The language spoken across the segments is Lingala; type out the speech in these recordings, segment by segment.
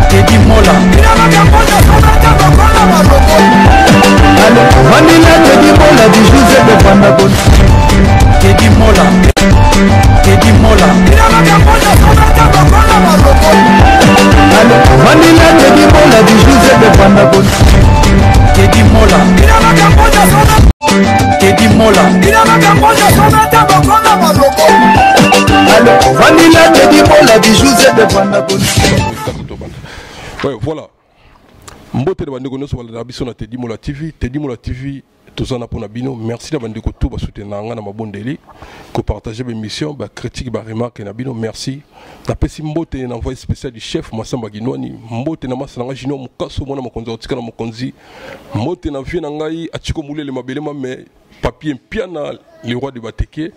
Teddy Mola Vanilla Teddy Mola di Giuseppe Pandabon Teddy Mola Teddy Mola Vanilla Teddy Mola di Giuseppe Pandabon Teddy Mola Teddy Mola Vanilla Teddy Mola di Giuseppe Pandabon. Ouais, voilà. Mbote de bandeko nyonso balanda biso na Teddy Mola TV, Teddy Mola TV tozana pona bino. Merci na bandeko tout ba soutenir nga na mabondeli, ko partager mes missions, ba critique, ba remarque na bino. Merci. Na pesi mbote na envoyé spécial du chef Masamba Ginwani, mbote na masanga jino mukaso mona makonzi otika na makonzi. Mbote na vie na ngai atiko mulele mabelema mais papier piana le roi de Bateke.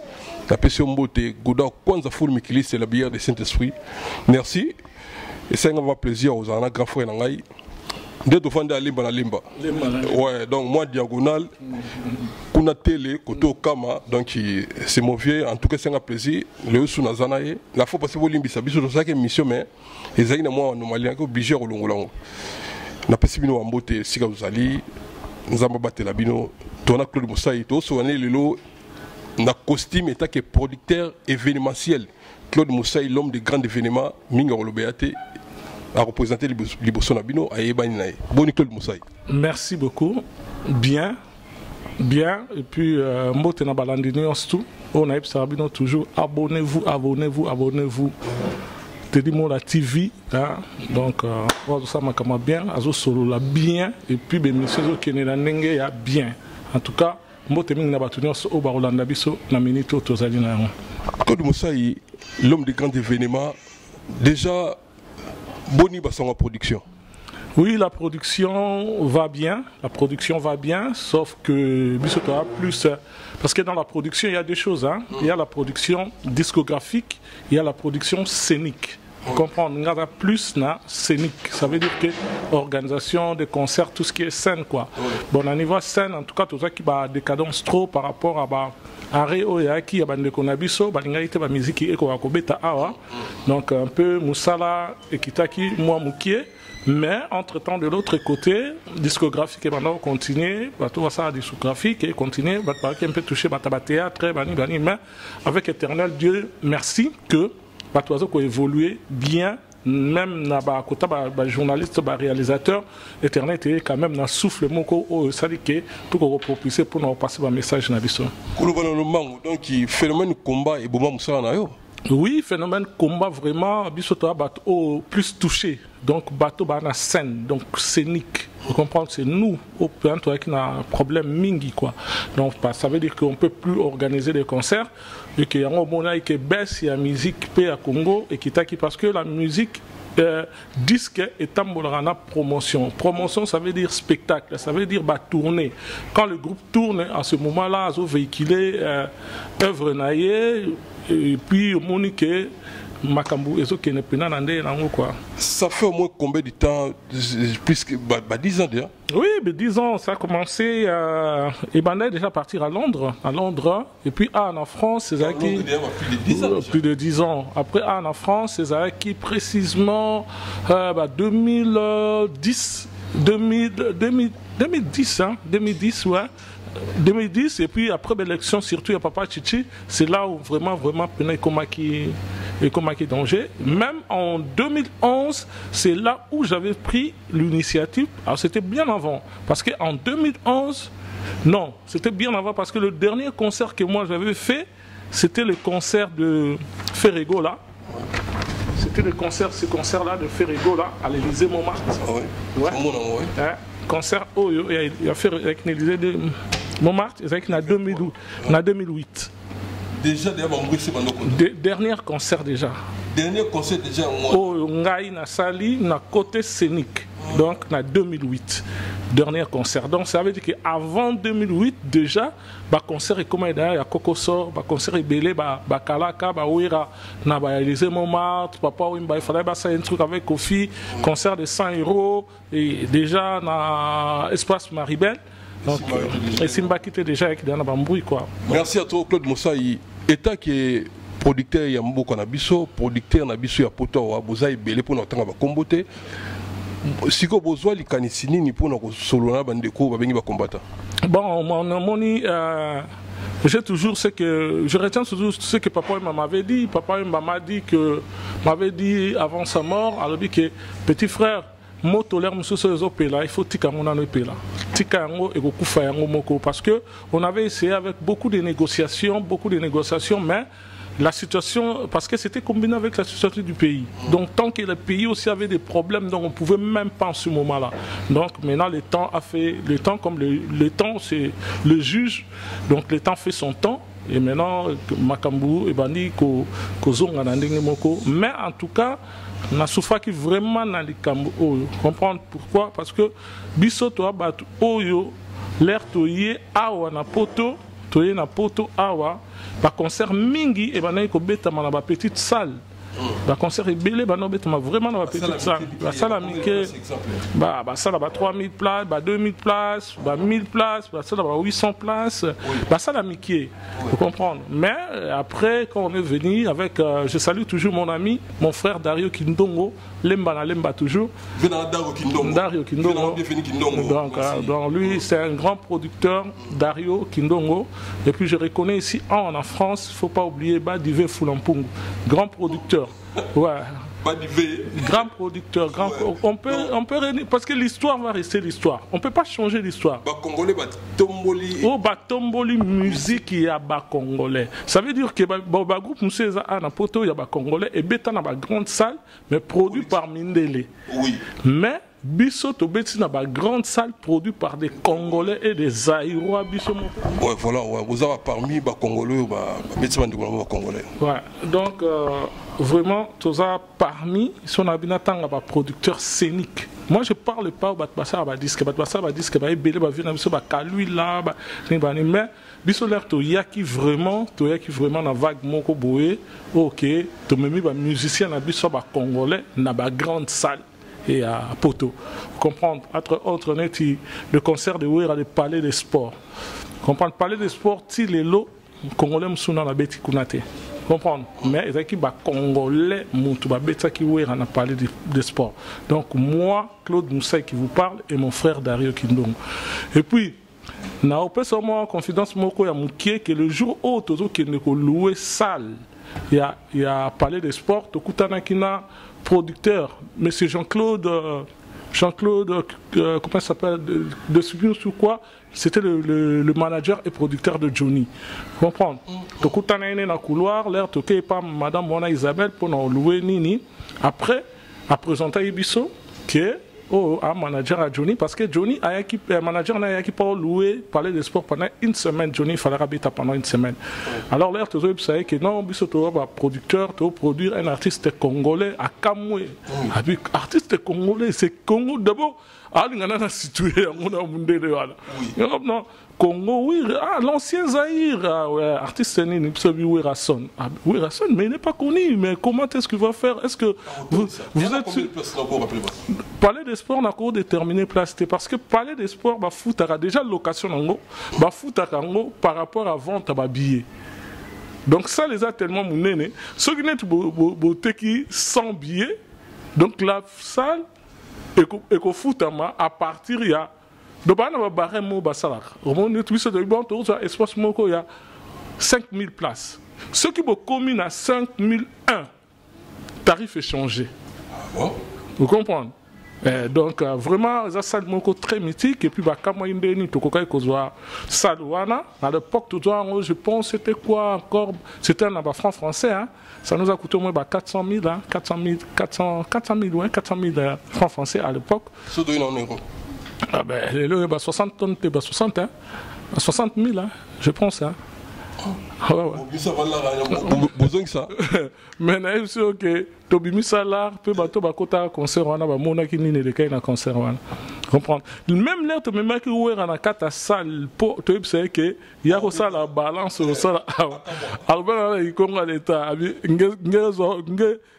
La pesi mbote goda kwanza full mikili c'est la bière de Saint-Esprit. Merci. Et c'est un grand plaisir aux en grand frère Nangaï. Dès que vous à Limba na Limba. Ouais, donc moi diagonale, kuna télé, koto kama, donc c'est mon vieux. En tout cas, c'est un plaisir. Le sous nazanaye. La fois passée, vous limbi ça. Bisous dans chaque émission, mais les aïna moi normalement obligé au longolango. Na pesi bino ambote sika uzali, nzamba bate la bino. Tona Claude Moussaï, to soigner le lot. Na costume état que producteur événementiel. Claude Moussaï, l'homme des grands événements, Minga Olobeate, a représenté Liboso Nabino à Ebaninaï. Bonne Claude Moussaï. Merci beaucoup. Bien. Bien. Et puis, Mbote na balandini tout. On a Sabino toujours. Abonnez-vous, abonnez-vous, abonnez-vous. Teddy Mola TV. Hein? Donc, ça m'a comme bien. Azo solo la bien. Et puis, ben, monsieur qui est nenge ya bien. En tout cas, Mbote Ming na batunyo au Barolanda Biso na minito tozalina. Claude Moussaï, l'homme des grands événements, déjà, Boni Bassanga production. Oui, la production va bien. La production va bien, sauf que Bissoto a plus. Parce que dans la production, il y a des choses. Hein. Il y a la production discographique, il y a la production scénique. Vous comprenez, il y a plus na scénique. Ça veut dire que organisation de concerts, tout ce qui est scène, quoi. Bon, au niveau scène, en tout cas, tout ça qui va décadence trop par rapport à arrêt oyaki ya bande konabiso balinga ite ba musique eko akobeta awa. Donc un peu musala ekitaki moi mukie. Mais entre-temps, de l'autre côté, discographique et maintenant continuer, tout ça discographique et continuer, un peu toucher ma théâtre, mais avec éternel Dieu, merci que Batoiseau a évolué bien, même na ba kota ba journaliste, ba réalisateur, éternel était quand même na souffle moko au saliké tout qu'on propulser pour nous passer un message na biso. Donc phénomène combat et bon moussa na yo. Oui, phénomène combat vraiment, Bissoto bateau plus touché. Donc, bateau na scène, donc scénique. Vous comprenez, c'est nous, au point qui a un problème mingi, quoi. Donc, ça veut dire qu'on ne peut plus organiser des concerts et qu'il y a un moment qui baisse la musique à Congo et qui parce que la musique. Disque et tambolana promotion. Promotion, ça veut dire spectacle, ça veut dire tourner. Quand le groupe tourne, à ce moment-là, ils ont véhiculé œuvre naïe et puis Monique Makambu et qui ne pena quoi. Ça fait au moins combien de temps, plus que 10 ans déjà? Oui, mais 10 ans, ça a commencé. Et ben déjà partir à Londres, et puis en France, c'est ça qui plus de 10 ans. Après en France, c'est ça qui précisément 2010, 2010, ouais. 2010 et puis après l'élection surtout il y a Papa Chichi, c'est là où vraiment Pena Komaki danger. Même en 2011 c'est là où j'avais pris l'initiative. Alors c'était bien avant parce que en 2011 non c'était bien avant parce que le dernier concert que moi j'avais fait c'était le concert de Ferrego là. C'était le concert, ce concert-là de Ferrego là à l'Élysée Montmartre. Ouais. Concert il a fait avec l'Élysée de Montmartre, c'est en 2008. Déjà, dernier concert déjà. Dernier concert déjà au Ngai na Sali, na côté scénique. Donc, en 2008. Dernier concert. Donc, ça veut dire qu'avant 2008, déjà, le concert est comme il y a Kokosor, le concert est belé, le Kalaka, le Ouira, le Élysée Montmartre, Papa Wimba, il fallait faire un truc avec Kofi, concert de 100 €, et déjà, dans l'espace Maribel. Donc, et Simba qui était déjà avec Diana Bambouille, quoi. Merci à toi, Claude Moussaï. État qui est producteur ya mboka na biso producteur na biso ya poto wa boza ebele mpona kotanga bakombo te siko bozwa likanisi nini mpona kosolola na bandeko babengi bakombata. Bon, mon amoni, j'ai toujours ce que je retiens toujours ce que papa m'avait dit. Papa m'avait dit avant sa mort, alors dit que petit frère, mo tolère monsieur ces opéla, il faut tika mon ano opéla. Tika yango et beaucoup faire yango moko parce que on avait essayé avec beaucoup de négociations, mais la situation, parce que c'était combiné avec la situation du pays. Donc tant que le pays aussi avait des problèmes, donc on ne pouvait même pas en ce moment-là. Donc maintenant le temps a fait, le temps comme le temps c'est le juge, donc le temps fait son temps. Et maintenant Makambu et Bandi Kozonga Nandenge Moko. Mais en tout cas, on a souffert qui vraiment dans les Kambu. Comprendre pourquoi? Parce que Bisoto a battu Oyo, l'air toye awa na poto, toye na poto awa. Par concert mingi et banaï ko beta ma la petite salle. Par concert belé banaï beta ma vraiment dans la petite salle. La salle amike bah salle ba 3000 places, ba 2000 places, ba 1000 places, ba salle ba 800 places. Bah salle amike. Vous comprenez? Mais après quand on est venu avec je salue toujours mon ami, mon frère Dario Kindongo, Lemba toujours. Dario Kindongo. Donc lui c'est un grand producteur, Dario Kindongo. Et puis je reconnais ici en France, il ne faut pas oublier Badivé Foulampungu, grand producteur. Ouais. Grand producteur, on peut parce que l'histoire va rester l'histoire. On ne peut pas changer l'histoire. Oh, Batomboli musique il y a bas congolais. Ça veut dire que le groupe Moussé na poto il y a bas congolais et beta na grande salle mais produit par Mindele. Oui. Mais Bisoto Betsi na grande salle produit par des Congolais et des Aïrois Bisoto. Ouais, voilà, ouais. Vous avez parmi les Congolais, les Congolais. Ouais, donc vraiment, tous parmi son habitant à producteur scénique. Moi, je ne parle pas de Batbassa à disque, Batbassa à disque, mais Biso l'air to yaki vraiment na vague moko boé, ok, to memi ba musicien na biso ba Congolais na ba grande salle. Et à Poto. Vous comprenez? Entre autres, le concert de Ouera, le palais des sports. Vous comprenez? Le palais des sports, les lots, Congolais Msouna na beti kunate. Vous comprenez? Mais il y a des Congolais Moutou, qui Ouera na palais des sports. Donc moi, Claude Moussaï qui vous parle, et mon frère Dario Kindongo. Et puis, na opé seulement en confidence moko ya moukie que le jour où tozo qui ne louer salle, il y a palais des sports, to kutana kina producteur, monsieur Jean-Claude, comment ça s'appelle, de Subir sur quoi, c'était le manager et producteur de Johnny. Vous comprenez? Donc, quand on est dans le couloir, l'air toqué par Madame Mona Isabelle pour nous louer Nini. Après, à présenter Ibiso, qui est un manager à Johnny, parce que Johnny a un manager pour louer, parler de sport pendant une semaine. Johnny, il fallait habiter pendant une semaine. Alors l'air, tu sais que non, Ibiso, tu es producteur, tu produire un artiste congolais à Kamwe. Artiste congolais, c'est Congo d'abord. Ah, il y a un situé, non, Congo, oui, l'ancien Zaïre, artiste, Werason. Werason, mais il n'est pas connu. Mais comment est-ce qu'il va faire? Est-ce que vous êtes sûr? Palais des sports n'a pas déterminé place. Parce que Palais des sports, foot a déjà location foot par rapport à vente à billets. Donc ça les a tellement mounés. Ceux qui n'ont sans billets, donc la salle et qu'au foot à partir il y a donc on a barré mot basalar. On est tous de bon tour sur espace moko il y a 5000 places. Ceux qui vont communes à 5001 tarif est changé. Vous comprenez? Donc vraiment ça salle moko très mythique et puis quand moi indeni to kokai kozwa salwana à l'époque tout je pense c'était quoi encore, c'était un franc français hein. Ça nous a coûté au moins 400 000 hein, 400 000 francs français à l'époque. Ah ben 60 tonnes 60 hein, 60 000 hein, je pense hein. Ah ouais. Besoin que ça. Mais naïf c'est ok. Tobimi salar peut bateau bakota concert wana ba mona ki nini de kaina concert wana. Comprendre. Même l'air te même que ouera na kata salle pour tu sais que ya ko sala balance au sala. Albert il konga l'état abi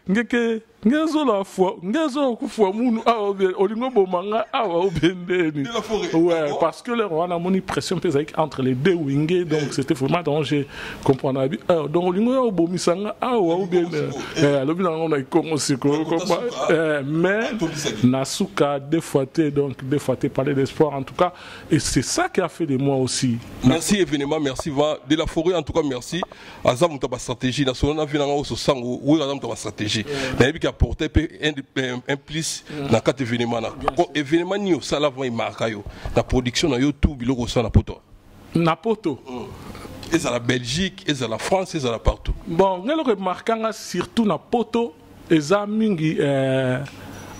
ngeke ngezo la foi ngezo ku foi munu awa olingo bomanga awa obendeni ouais parce que le roi a mon pression entre les deux wingés donc c'était vraiment danger comprendre donc olingo ya bomisanga awa obendeni lobi on a commencé mais nasuka défoité donc défoité parler d'espoir en tout cas et c'est ça qui a fait de moi aussi. Merci événement, merci va de la forêt en tout cas merci azam ta stratégie nationale na vinanga au sango oui azam ta stratégie na yebi ka porter un plus na quatre événements na événement ni au sala va marka yo la production na yo tout biloko ça na poto et à la Belgique et à la France et à la partout bon ngelo remarquanga surtout na poto eza mingi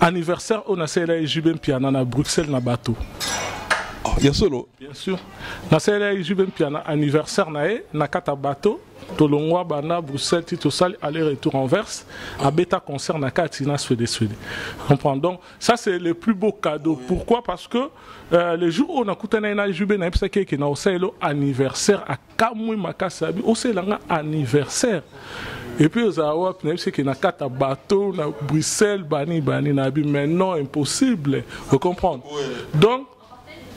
anniversaire on a cela Jubem Piana na Bruxelles na bateau. Il y a solo. Bien sûr. Na cela Jubem Piana anniversaire na kata bateau Tolongwa bana Bruxelles Tito Sal aller-retour en Verse à bêta concert na Katina Suède. Comprends donc ça c'est le plus beau cadeau. Pourquoi? Parce que le jour où on a coûté na Jubem na psake qui na oselo anniversaire à Kamui Makasabi oselanga anniversaire. Et puis aux Awa c'est que na kata bateau na Bruxelles bani na bi mais non impossible. Vous comprenez? Donc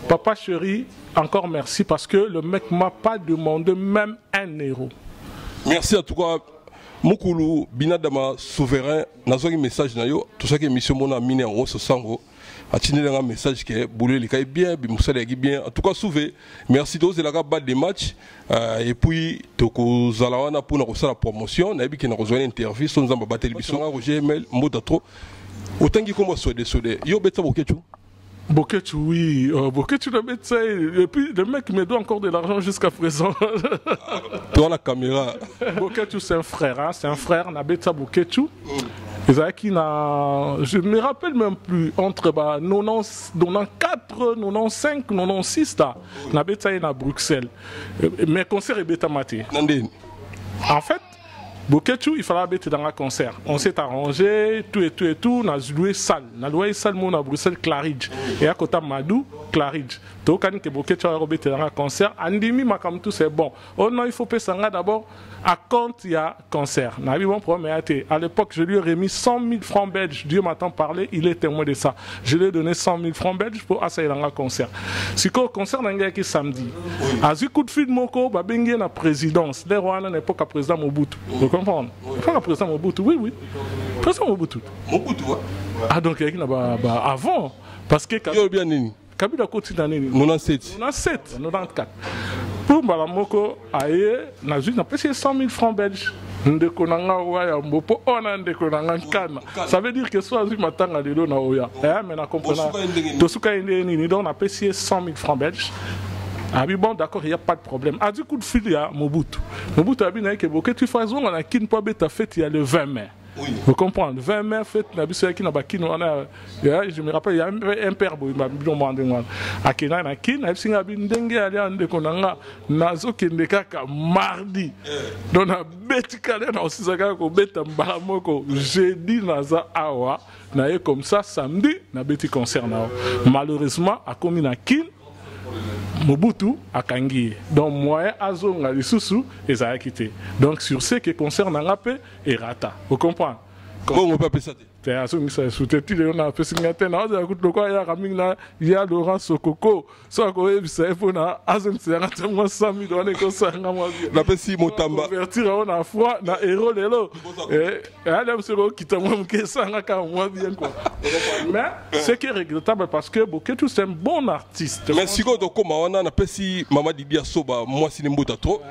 papa chéri, encore merci parce que le mec m'a pas demandé même 1 euro. Merci en tout cas. Mukulu binadama souverain nazoki message na yo tout ça que mission mona mine en haut sango atine un message que boulé les bien bimusala bien en tout cas sauvé merci tous de la balle des matchs et puis toko zalawana pour nous la promotion na bi que nous rejoindre interview son zamba battre biso Roger Mel moda trop autant qui comme soit des yo beta bokechu. Boketu, oui, Boketu le médecin, et puis le mec me doit encore de l'argent jusqu'à présent. Toi la caméra. Boketu c'est un frère, hein, c'est un frère, Nabeta Boketu. Je me rappelle même plus, entre 94, 95, 96, Nabeta est à Bruxelles. Mais concert est bêta maté. En fait, Boketu, il fallait être dans un concert. On s'est arrangé, tout, on a loué salle. On a loué salle à Bruxelles, Claridge. Et à côté Madou, Claridge. Donc, quand Boketu a été dans un concert, Andimi Makam tout c'est bon. Oh non, il faut payer ça d'abord à compte il y a concert. On a eu bon problème. À l'époque, je lui ai remis 100 000 francs belges. Dieu m'attend parler, il est témoin de ça. Je lui ai donné 100 000 francs belges pour assailler dans un concert. Si le concert n'a pas été samedi. À ce coup de fil, Moko, Babengé na présidence. Les rois à l'époque, à président Mobutu. Vous comprenez? Pas président Mobutu, oui. Président Mobutu. Mobutu, ouais. Ah, donc, il y a avant. Parce que. Kabila continue 97, 94. Pour Malamoko, aïe, n'a payé 100 000 francs belges. Ça veut dire que soit je m'attends à l'élo na oya. Mais na comprendre. Tosuka indi donc on a payé 100 000 francs belges. Ah oui, bon, d'accord, il n'y a pas de problème. À du coup de fil, il y a Mobutu. Mobutu a bien dit que tu fais on a qui ne peut pas fête il y a le 20 mai. Oui. Vous comprenez? Le 20 mai, fête, je me rappelle, il y a un père, il m'a dit, mardi. Donc, jeudi, awa, comme ça, samedi, concert. Malheureusement, à combien Mobutu a Kangi. Donc, moi, Azonga, les sous-sous, et ça a quitté. Donc, sur ce qui concerne Ngapé et Rata. Vous comprenez? Comment on peut appeler ça? Il y a Laurent Sokoko, soit qu'on ait vu ça, il faut que Azem se rate moins 100 000 $ comme ça. La pessi Motamba. Convertir à un fois, na héros de l'eau. Et elle se quitte à moi, que ça n'a qu'à moi bien quoi. Mais ce qui est regrettable parce que Boketu c'est un bon artiste. Mais si on a un pessi Mama Didia Soba, moi c'est une trop.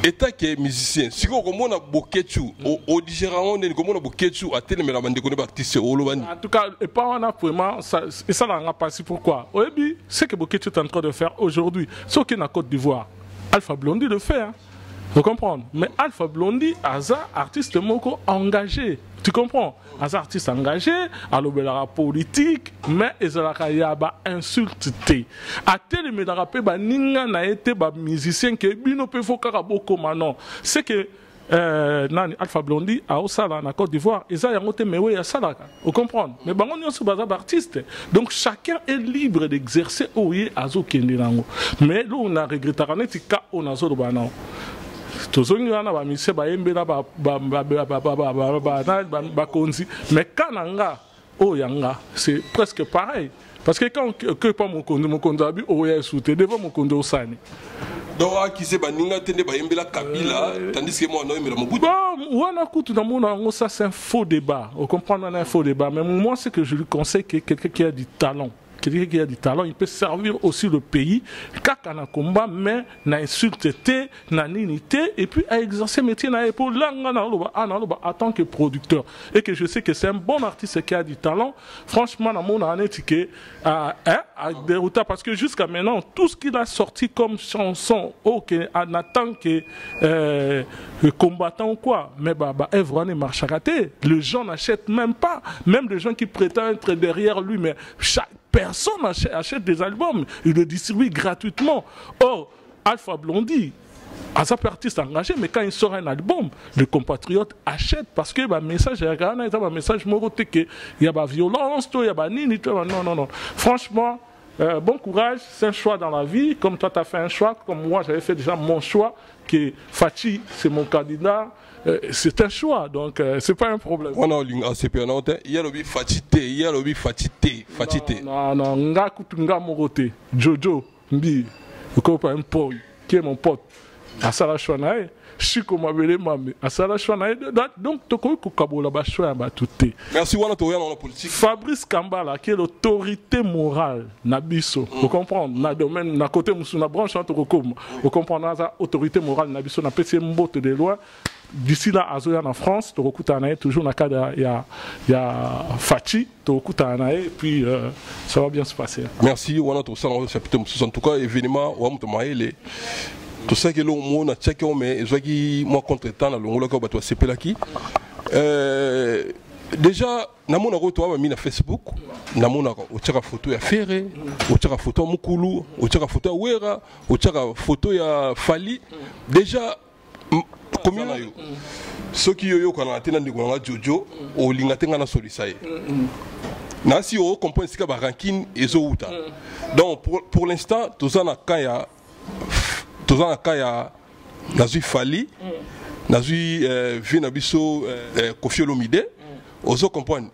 État qui est musicien, si on a Boketu, au digérant, on a Boketu à tel mais la bande de artiste au Loban. En tout cas, et pas on a vraiment ça, et ça n'a pas passé pourquoi. Au début, ce que Boketu est en train de faire aujourd'hui, ce qui est en Côte d'Ivoire, Alpha Blondy le fait. Hein. Vous comprenez? Mais Alpha Blondy, Aza, artiste moko engagé. Tu comprends? Aza, artiste engagé, à l'obélara politique, mais Ezalaka Yaba insulté. À tel mais d'arapé, Ninga n'a été musicien qui bino pe fokara boko manon. C'est que Alpha Blondy a Osala en Côte d'Ivoire, ils ont yangote mewe ya salaka. Vous comprenez? Mais bangon yon se bazar d'artiste. Donc chacun est libre d'exercer oye azo kendirango. Mais là on a regretté tika on a zo banan. tozongi wana bamise bayembela bakonzi mais kananga oyanga c'est presque pareil parce que quand que pas mon compte abi oya souté devant mon compte osani donc qui c'est baninga tende bayembela Kabila tandis que moi non mais Mobutu bon wana kutu na mona ngo ça c'est un faux débat on comprend un faux débat mais moi c'est que je lui conseille que quelqu'un qui a du talent quelqu'un qui a du talent, il peut servir aussi le pays, kaka na combat, mais na insulté, na ninité, et puis à exercer métier na épaule, en tant que producteur. Et que je sais que c'est un bon artiste qui a du talent. Franchement, na mon année ticket à dérouter parce que jusqu'à maintenant, tout ce qu'il a sorti comme chanson, ok, en tant que combattant ou quoi, mais œuvre ne marche à rater. Les gens n'achètent même pas, même les gens qui prétendent être derrière lui, mais chaque personne achète des albums, il le distribue gratuitement. Or, Alpha Blondy, à sa artiste engagé, mais quand il sort un album, les compatriotes achètent parce que le message est un message moroté, il y a la violence, il y a la nini, non. Franchement, bon courage, c'est un choix dans la vie, comme toi tu as fait un choix, comme moi j'avais fait déjà mon choix, que Fachi c'est mon candidat. C'est un choix, donc c'est pas un problème. On a un ACP en antenne. Il y a le fatité, il y a le fatité. Non, nga kutunga morote. Jojo, mbi, ukopa un pote, qui est mon pote. Asala Shwanae, Chiko Mabele Mame, Asala Shwanae. Donc, toko kukabola ba choix ba touté. Merci wana toya dans la politique. Fabrice Kambala, qui est l'autorité morale, Nabiso. Vous comprenez? Na domaine, na côté musu, na branche entre comme. Vous comprenez? Na autorité morale, Nabiso, na PC mbote de loi. D'ici là, à Zoyan en France, tu as toujours dans le cas il y a Fachi, tu as et puis ça va bien se passer. Merci, on a tout ça en tout cas, événement, on a tout ça que l'on a checké, mais moi contre temps, on a CP là qui. Déjà, namona roto mis na Facebook, namona otaka photo ya Ferré, otaka photo ya Mukulu, otaka photo ya Wera, otaka photo ya Fali. Déjà combien na yo ceux qui yo kana tena ndiko nga Jojo o linga tenga na solisaye na si o comprendre sika ba ranking ezo uta donc pour l'instant tozana kaya nazui Fali nazui vina biso Koffi Olomide ozo comprendre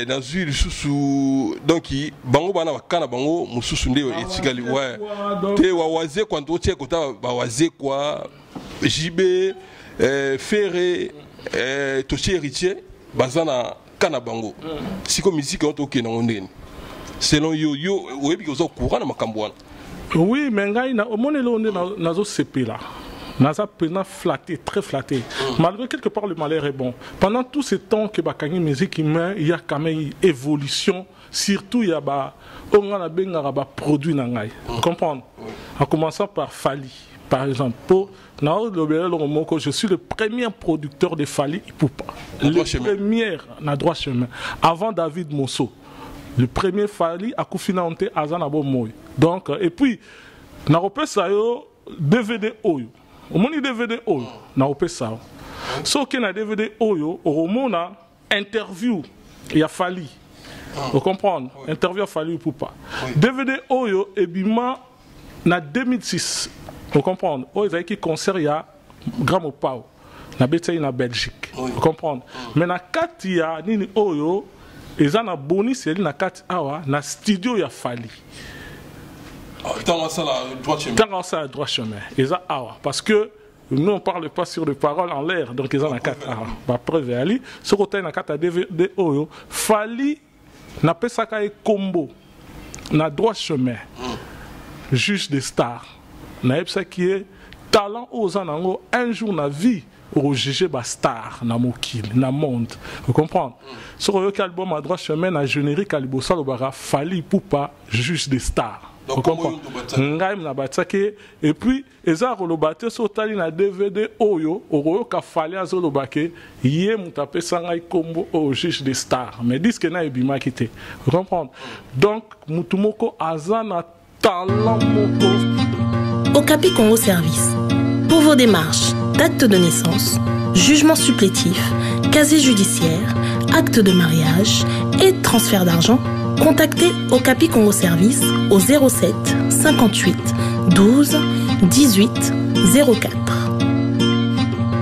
nazui lisusu donc bango bana bakana bango mususu nde etikali ouais te wawaze quand otie kota bawaze quoi JB, Ferré, Toshi Héritier, Bazana Kanabango. Si comme musique on toque dans le selon yo, oui, parce que courant dans Makambouane. Oui, mais au moment où on est dans ce CP là, Naza pena flatté, très flatté. Malgré quelque part le malheur est bon. Pendant tout ce temps que Bakani musique il y a quand même une évolution. Surtout il y a on a bien produit nangai. Comprendre. En commençant par Fali. Par exemple, je suis le premier producteur de Fali Ipupa. Le premier na droit chemin. Avant David Mosso. Le premier Fali a Koufinante Azanabo Moy. Donc, et puis, na repé ça yo DVD Oyo. Au moni DVD Oyo. Na repé ça. So que na DVD Oyo, au mona interview, il y a Fali. Vous comprenez? Interview a Fali Ipupa. DVD Oyo, et bima, na 2006. Vous comprenez? Oh, ils ont qui concert il y a Gramo Pau. Na betaille na Belgique. Vous comprenez? Mais na Katia nini Oyo, ils ont boni c'est na Katia awa na studio ya Fali. Tant ça la droit chemin. Tant ça la droit chemin. Ils ont awa parce que nous on parle pas sur les paroles en l'air donc ils ont na Katia awa. Ba preuve ali, ce côté na Katia DVD Oyo, Fali na pesaka combo na droit chemin. Juge des stars. Naïpsa qui est talent aux anango un jour na vie au juger ba star na mokil na monde vous comprenez sur le album à droit chemin na générique alibosa le bara Fali Ipupa juge des stars vous comprenez ngaim na batsake et puis eza ko lo baté so tali na DVD oyo oro ka Fali azolo bake yé mutape sanga ikombo au juge des stars mais disque na ebima kité vous comprenez donc mutumoko azana talent moko. Okapi Congo Service. Pour vos démarches d'acte de naissance, jugement supplétif, casier judiciaire, acte de mariage et transfert d'argent, contactez Okapi Congo Service au 07 58 12 18 04.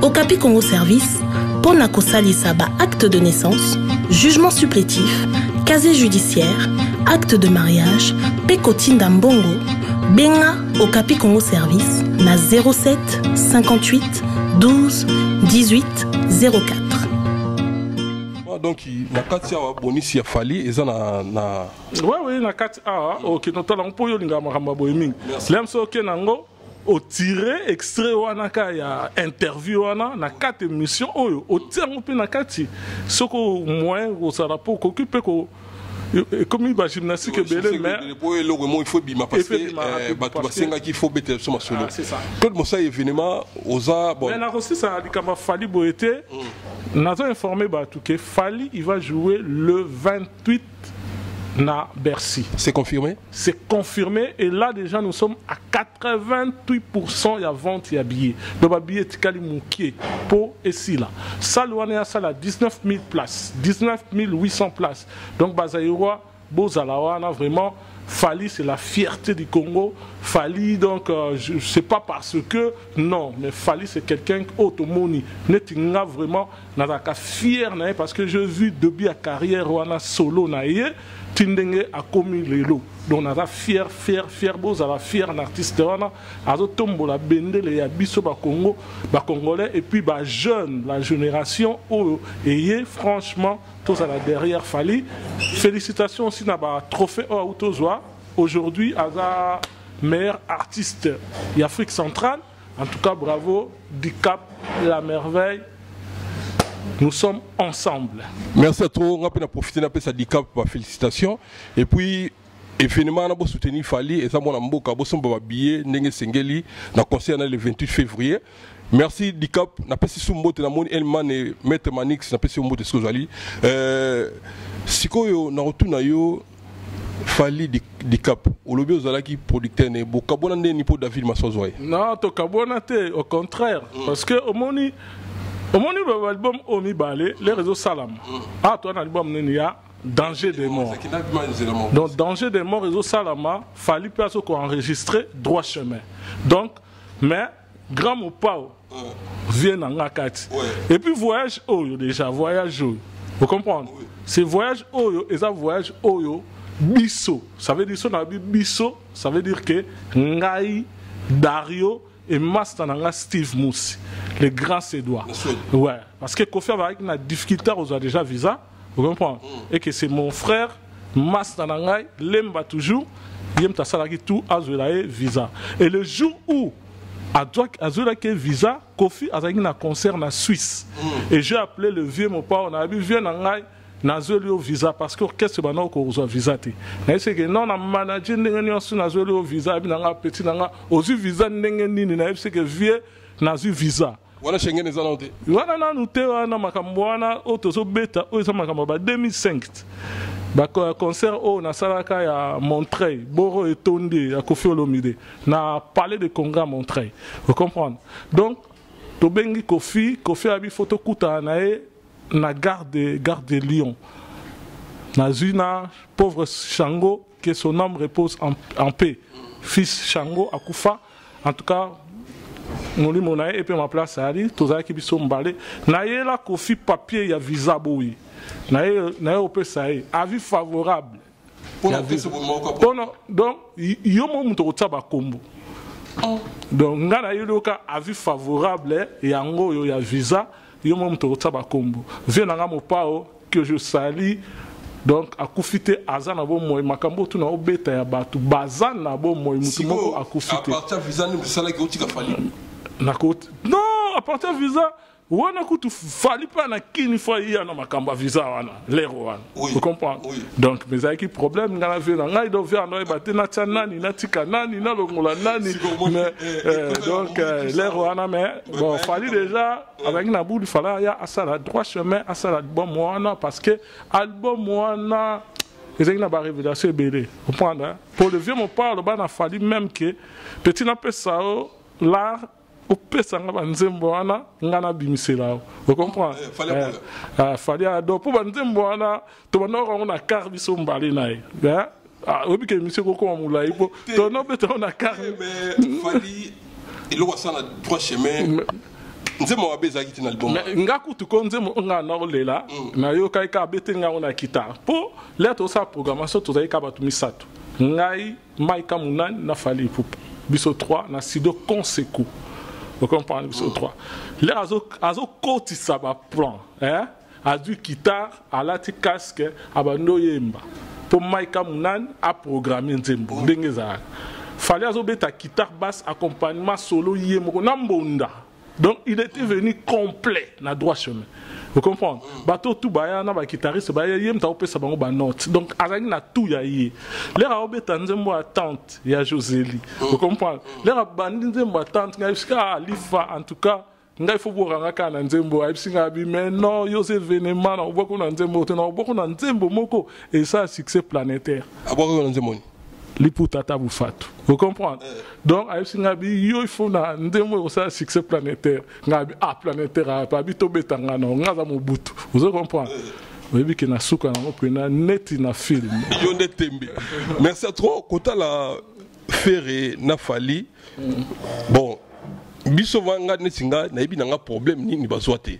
Okapi Congo Service, Ponako Salisaba, acte de naissance, jugement supplétif, casier judiciaire, acte de mariage, Pekotinda Mbongo, Benga Okapi Congo Service, na 07 58 12 18 04. Donc, na kati ya bonisi ya fali eza na oui na kati OK notala mpo yo linga makamba boyeming lemso ke nango o tirer extrait wana ka ya interview wana na kati émission oyo o tirer pe na kati soko moins au sarapo ko occuper ko comme il va gymnastique belé mais il faut bima parce que batu basenga ki faut bete so masolo c'est ça tout mo ça événement oza bon mais na aussi ça likama fali boete nous avons informé que Fali il va jouer le 28 na Bercy. C'est confirmé? C'est confirmé et là déjà nous sommes à 88% il y a vente il y a billets. Donc le billet tikali moukié pour ici là. Ça loin ça là 19 000 places, 19 800 places. Donc bazaïwa bozalawana vraiment Fali, c'est la fierté du Congo. Fali, donc, je ne sais pas parce que, non, mais Fali, c'est quelqu'un qui automoni. Netinga vraiment, n'a pas fier, parce que j'ai vu depuis la carrière, on a solo, Tindenge a commis les lots. Donc, on a fier, beau, on a fier, un artiste, on a tombo la bende, les abisso, Congo, Congolais, et puis, jeune, la génération, et franchement, tous à la derrière Fali. Félicitations aussi à trophée Autozoa. Aujourd'hui, à la meilleure artiste d'Afrique centrale. En tout cas, bravo, Dicap, la merveille. Nous sommes ensemble. Merci à toi. On a profité de ça Dicap, félicitations. Et puis, événement, on a soutenu Fali et ça, on a mboka, on a billet, Nenge Sengeli, dans le concert le 28 février. Merci Dicap, n'a pas si soumbo te namoni Elman et Maître Manix n'a pas si soumbo te skozali. Siko yo na retourna yo Fali Dicap. Olobi ozala ki producteur ne bo kabona nde ni po David Masozoi. Non, to kabona te au contraire parce que au moni l'album Omi Balé les réseaux salam. Ah toi l'album neni ya Danger des morts. Donc Danger des morts réseau salama Fali place ko enregistrer droit chemin. Donc mais grand mot pao vient en Akati. Et puis voyage oyo déjà voyage oyo. Vous comprenez? C'est voyage oyo et ça voyage oyo biso. Ça veut dire ça na biso, ça veut dire que Ngai Dario et Master Nanga Steve Moussi, les grands Sédois. Ouais, parce que Kofi avec une difficulté aux a déjà visa, vous comprenez? Et que c'est mon frère Master Nanga lemba toujours, yem ta salaki tout azulae visa. Et le jour où Azulake visa, Kofi a un concert en Suisse. Et j'ai appelé le vieux mon père, on a vu vieux nangai nazolio visa parce que qu'est-ce que nous avons visa ti. C'est que non on a managé n'engen sur nazolio visa bi nanga petit nanga ozu visa n'engen nini na c'est que vieux nazu visa. Wana Schengen eza na te. Wana na nute wana makambo wana otozo beta ozo makambo ba 2005. Concert au Nasalaka ya Montreuil, Boro et Tondé, à Kofi Olomide, na Palais de Congrès à Montreuil. Vous comprenez? Donc, Tobengi Kofi a mis photo kuta na gare de Lyon. Na Zuna, pauvre Shango, que son âme repose en paix. Fils Shango Akufa, en tout cas, Moli Monae, et puis ma place à Ali, Toza qui biso mbale. Na la Kofi papier ya visa boui. Avis favorable. Donc, il y a un combo. Donc, il y a avis favorable et il y a visa. Il y a un combo. Je ne que je salue. Donc, à Koufité, Azan a bon moi, Makambo, tout n'a pas ya batu. Bazan a bon moi, Moutoumoko à Koufité. À partir de visa, nous sommes non, à partir de visa. Wana kutu fali pa na kini fois ya na makamba visa wana lero wana vous comprenez donc mais avec problème ngana vient ngai do vient no ebate na tsanani na tika nani na longola nani donc lero wana mais bon fali déjà avec na bout du fala ya asala droit chemin asala album wana parce que album wana les gens n'ont révélation belé vous comprenez pour le vieux mon parle ba na fali même que petit na pesa l'art au pesanga banzembo wana ngana bimisela vous comprenez fallait ado pour banzembo wana to banora on a car biso mbali nae obi ke monsieur koko mulai po to no beto on a car mais fallait il doit ça na trois chemins nzembo abezaki tina album nga kutu ko nzembo nga na olela na yo kai ka bete nga ona guitare po leto sa programmation to zai ka batu misato ngai Maika Munani na Fally Ipupa biso 3 na studio Conseco vous comprenez biso 3 les azo kotisa ba plan a du guitare à la casque abando yemba pour Maika Munani a programmer nzembo ndenge za Fally azo beta guitare basse accompagnement solo yembo na mbonda. Donc il était venu complet na droit chemin. Vous comprenez? Bateau tout baya na ba guitariste baya yem ta opesa bango ba note. Donc azaki na tout ya yi. Les raobe tanzembo attente ya Josélie. Vous comprenez? Les rabandi nzembo attente ngaiska lifa en tout cas ngai faut voir ngaka na nzembo aisinga bi mais non José Venement na oboko na nzembo te na oboko na nzembo moko et ça succès planétaire. Aboko na nzembo ni. Liputata Bufatu. Vous comprenez? Donc, il faut un succès planétaire. Planétaire, pas bito betanga no, ngaza mobutu. Vous comprenez? Vous voyez qu'il y a souka na net na film. Merci à toi. Kota la Ferré na Fally. Bon. Biso vanga netinga na ibi nanga problème ni bazwate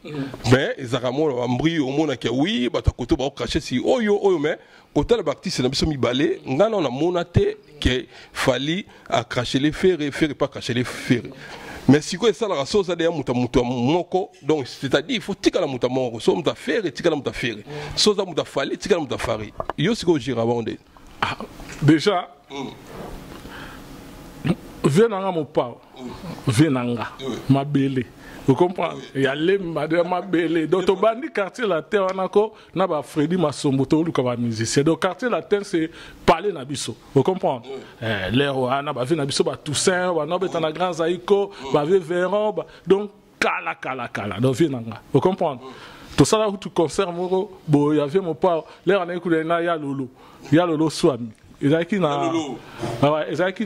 mais ezakamo ambri omona ke oui batakoto ba cracher si oyo mais kota la bactiste na biso mibale ngana na monate ke Fally a cracher les faire pas cracher les faire mais si quoi ça la rasoza de muta moko donc c'est-à-dire il faut tika la muta moko so muta faire tika la muta faire so za muta Fally tika la muta Fary yo siko jira bonde déjà venanga mon pao venanga ma belle vous comprenez il y a les madame ma belle donc au bandi quartier la terre anako na ba Freddy Masombo to luka ba musicien donc quartier la terre c'est parler na biso vous comprenez l'air ana ba vena biso ba Toussaint ba no beta na grand Zaïko ba Véron donc kala donc venanga vous comprenez tout ça là où tu concert moro bo il y avait mon pao l'air ana écouter na ya lolo swami. Ils ont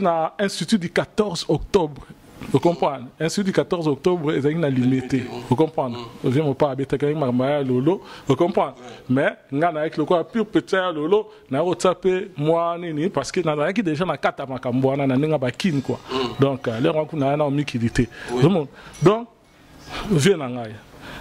un institut du 14 octobre. Vous comprenez? Institut du 14 octobre, ils ont limité. Vous comprenez? Je ne vais pas habiter avec Marmaya Lolo. Vous comprenez? Mais, avec le quoi pur petit Lolo, on a tapé moi, parce que nous avons déjà un kata makambo, on a un bakin quoi. Donc, les rencontres, on a une liquidité. Donc, viens en aïe.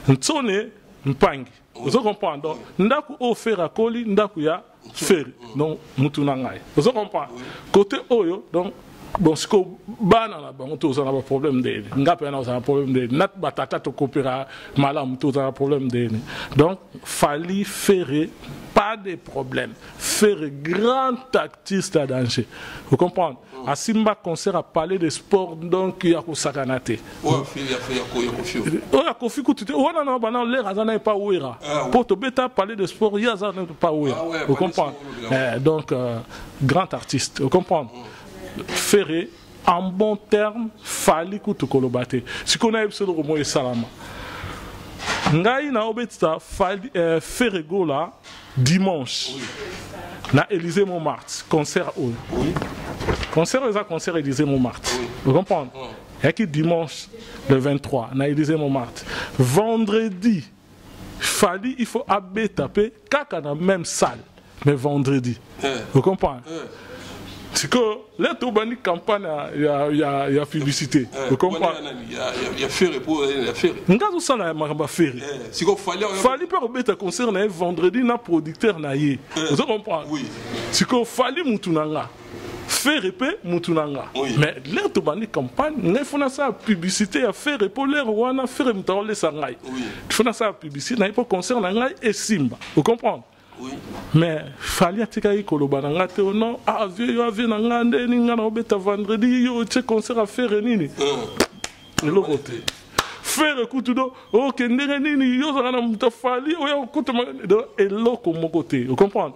Nsone, mpangi. Vous comprenez? Donc, ndaku offert à Koli, ndaku ya. Faire donc mutuna ngai vous comprenez côté oyo donc bon ce que bana la bon tous on a un problème de ngape na un problème de nat batata to coopéra malam tous on a un problème de donc Fally faire pas de problème faire grand artiste à danger vous comprenez à Simba concert à parler de sport donc il y a ko sakanate ya kofi kutu wana na bana l'air azana pas ouera pour te beta parler de sport il y a ça pas ouera vous comprenez donc grand artiste vous comprenez Ferré en bon terme Fally kutu kolobate si qu'on a episode romo et salama ngai na obetsa Fally Ferré gola dimanche na Élysée Montmartre concert concert Élysée Montmartre vous comprenez et qui dimanche le 23 na Élysée Montmartre vendredi Fally il faut abé taper kaka na même salle mais vendredi vous comprenez c'est que là tout bani campagne il y a publicité vous comprenez il y a faire pour la faire ngazo sala makamba faire si ko Fally pas obeta concert na vendredi na producteur na ye vous comprenez oui si ko Fally mutunanga faire épée mutunanga mais là tout bani campagne il faut na ça publicité à faire pour l'air wana faire mutawole sangai il faut na ça publicité na pour concert na ngai et Simba vous comprenez oui. Mais Fally atika ikoloba nanga te non avion nanga ndeni ngana obeta vendredi yo che concert à faire nini le côté faire kutu do OK ndenge nini yo zana muta Fally oya kutu do eloko mo côté vous comprenez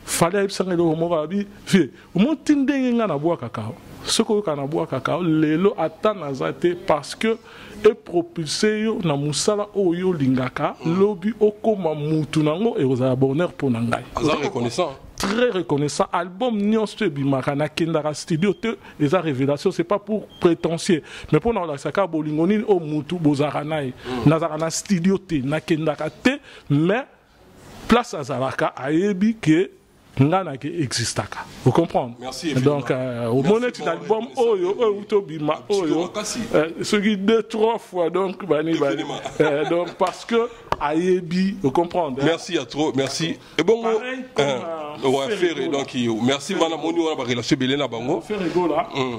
Fally ibsanga lo mo babi vie mo tindenge ngana bwa kakao soko kana bwa kakao lelo atana zate parce que et propulsé yo na musala oyo lingaka lobi okoma mutu nango et aux bonheur pour nangai reconnaissant très reconnaissant album nyonso bimaka na kendara studio te les révélations c'est pas pour prétentieux mais pour na la saka bolingoni o mutu bozara nai nazara na studio te na kendara te mais place azalaka ayebi que ngana qui existe. Vous comprenez? Merci. Donc, au moment où l'album Oyo, Utobima, Oyo, ce qui 2-3 fois, donc, donc parce que Ayebi, vous comprenez? Merci à trop, merci. Et bon, ouais, Ferré, donc, merci, madame, on a une relation belle na bango.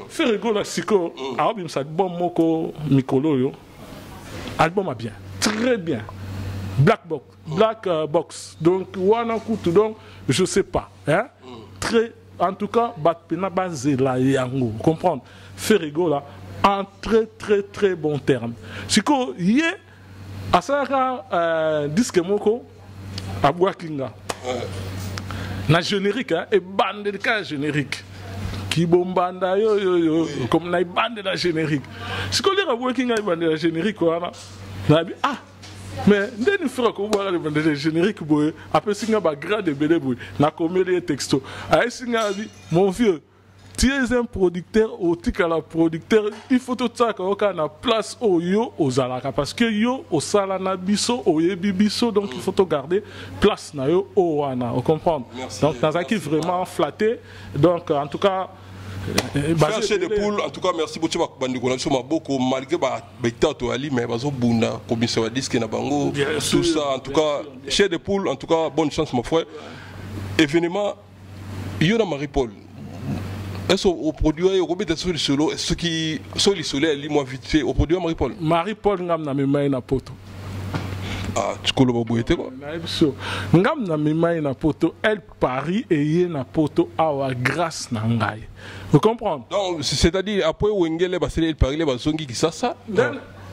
Ferré, Siko, album, ça bon moko, Mikolo, yo. Album a bien, très bien. Black box, donc, wana kutu, donc, je sais pas, hein? Très, en tout cas, Batpena basé la yango, vous comprenez? Ferrigo là, en très bon terme. Siko, yé, à ça, disque moko, à Boakinga. Na générique, hein, et bande de cas générique. Qui bombanda yo, comme na bande de la générique. Siko, les Boakinga, bande de la générique, quoi, là, ah! Mais dès que frère qu'on voit les génériques après singa ba grade bele boy na comédie texto ay singa dit mon vieux tu es un producteur au tika la producteur il faut tout ça qu'on a place au yo aux alaka parce que yo au sala na biso au yebi biso donc il faut tout garder place na yo au wana on comprend. Donc dans un qui vraiment flatté donc en tout cas chez des poules, en tout cas, merci beaucoup. Beaucoup malgré mais bunda commission disque na bango tout ça en tout cas chez des poules en tout cas bonne chance mon frère. Événement Yona Marie-Paul. Est-ce au produit au robot sur le solo ce qui sont les soleils moi vite fait au produit Marie-Paul. Marie-Paul ngam na memai na poto. Ah, tu connais pas boité quoi. Ngam na memai na poto elle Paris et yé na poto awa grâce na ngai. Vous comprenez? Donc c'est-à-dire après Wengele ba c'est Paris ba zongi qui ça.